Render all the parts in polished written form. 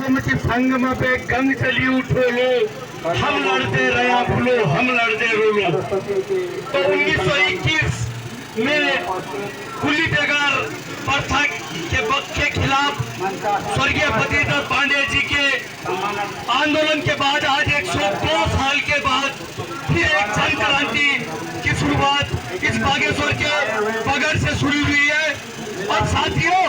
बागमती संगम पे गंग चली उठो लो, हम लड़ते रहे भूलो, हम लड़ते रोलो। तो 1921 में खुली बेगार प्रथा के खिलाफ स्वर्गीय भतीजा पांडे जी के आंदोलन के बाद आज 102 साल के बाद फिर एक जन क्रांति की शुरुआत इस बागेश्वर के बगड़ से शुरू हुई है। और साथियों,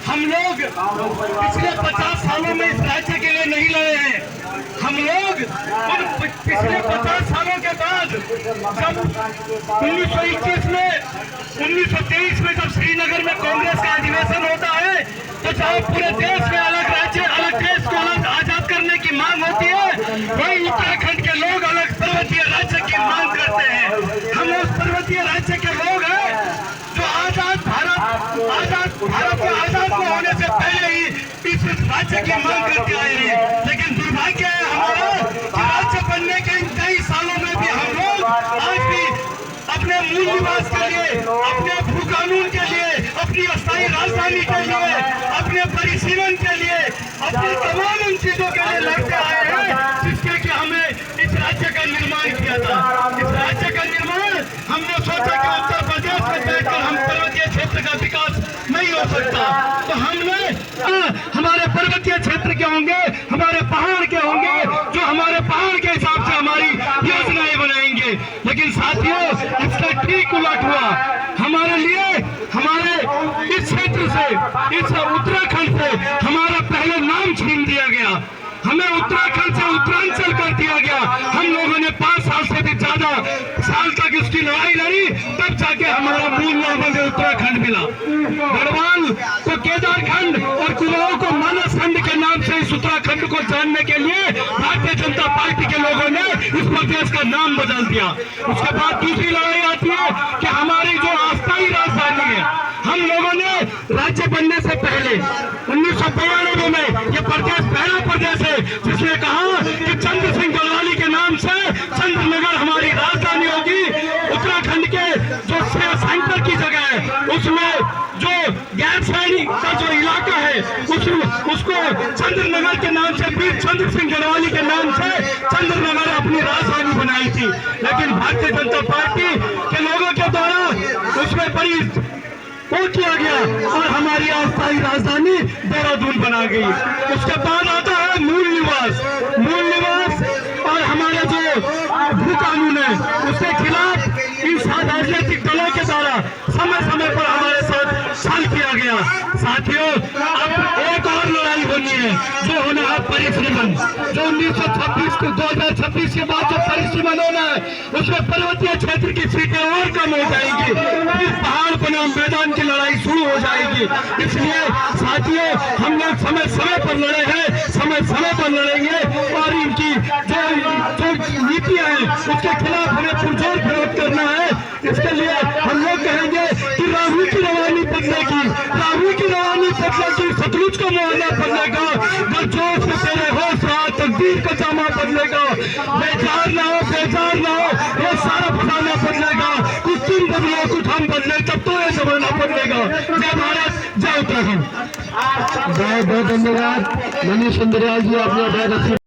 हम लोग पिछले 50 सालों में इस राज्य के लिए नहीं लड़े हैं। हम लोग उन पिछले 50 सालों के बाद जब 1921 में 1923 में जब श्रीनगर में कांग्रेस का अधिवेशन होता है, तो जहाँ पूरे देश में अलग राज्य, अलग देश को अलग आजाद करने की मांग होती है, वही उत्तराखंड के लोग अलग पर्वतीय राज्य की मांग करते हैं। हम उस पर्वतीय राज्य के लोग हैं जो आजाद भारत के आजाद होने से पहले ही इस राज्य की मांग करते आए हैं। लेकिन दुर्भाग्य है हमारा कि राज्य बनने के इन कई सालों में भी हम लोग आज भी अपने मूल निवास के लिए, अपने भू कानून के लिए, अपनी अस्थायी राजधानी के लिए, अपने परिसीमन के लिए, अपनी तमाम उन चीजों के लिए लड़ते आए हैं जिसके कि हमें इस राज्य का निर्माण किया था। इस राज्य का निर्माण हमने सोचा कि उत्तर प्रदेश में बैठकर हम पर्वतीय क्षेत्र का विकास नहीं हो सकता, तो हमने हमारे पर्वतीय क्षेत्र के होंगे, हमारे पहाड़ के होंगे, जो हमारे पहाड़ के हिसाब से हमारी योजनाएं बनाएंगे। लेकिन साथियों, इसका ठीक उलट हुआ। हमारे लिए, हमारे इस क्षेत्र से, इस उत्तराखंड से हमारा पहले नाम छीन दिया गया। हमें उत्तराखंड से उत्तरांचल कर दिया गया। हम लोगों ने 5 साल से भी ज्यादा साल तक इसकी लड़ाई लड़ी, तब जाके हमारा मूल नाम उत्तराखंड मिला। गढ़वाल को केदारखंड और कुमाऊं को मानस खंड के नाम से इस उत्तराखंड को जानने के लिए भारतीय जनता पार्टी के लोगों ने इस प्रदेश का नाम बदल दिया। उसके बाद दूसरी लड़ाई आती है कि हमारी जो अस्थायी राजधानी है, हम लोगों ने राज्य बनने से पहले 1992 में ये प्रदेश पहला प्रदेश है जिसने कहा कि चंद्र सिंह गढ़वाली के नाम से चंद्रनगर हमारी राजधानी होगी। उत्तराखंड के जो सेंटर की जगह है, उसमें जो गैर सैनिक का जो इलाका है, उसको चंद्रनगर के नाम से, वीर चंद्र सिंह गढ़वाली के नाम से चंद्रनगर अपनी राजधानी बनाई थी। लेकिन भारतीय जनता पार्टी के लोगों के द्वारा उसमें बड़ी वो किया गया और हमारी अस्थायी राजधानी देहरादून बना गई। उसके बाद आता है मूल निवास। मूल निवास और हमारे जो भू कानून है, उसके खिलाफ इन राजनीतिक दलों के द्वारा समय समय पर हमारे साथ छल किया गया। साथियों, अब एक और लड़ाई होनी है, जो होना है परिसीमन। जो 2026 के बाद जो परिसीमन होना है, उसमें पर्वतीय क्षेत्र की सीटें और कम हो जाएंगी, इस पहाड़ बनाम मैदान की लड़ाई शुरू हो जाएगी। इसलिए साथियों, हम लोग समय समय पर लड़े हैं, समय समय पर लड़ेंगे और इनकी जो नीतियां हैं उसके खिलाफ हमें पुरजोर विरोध करना है। इसके लिए हम लोग कहेंगे कि राहुल की रवानी बदलेगी, राहुल की रवानी बदलेगी, सतलुज का मुआवजा बदलेगा, गर्जोश में तेरे होश रहा तकदीर का जामा बदलेगा। बेजार ना हो, बेजार ना हो, ये सारा फसाना बदलेगा। कुछ तुम बदलो, कुछ हम बदले, तब तो ये जमाना बदलेगा। जय भारत, जय उत्तराखंड। बहुत बहुत धन्यवाद मनीष सुंदरियाल जी, आपने बहुत अच्छी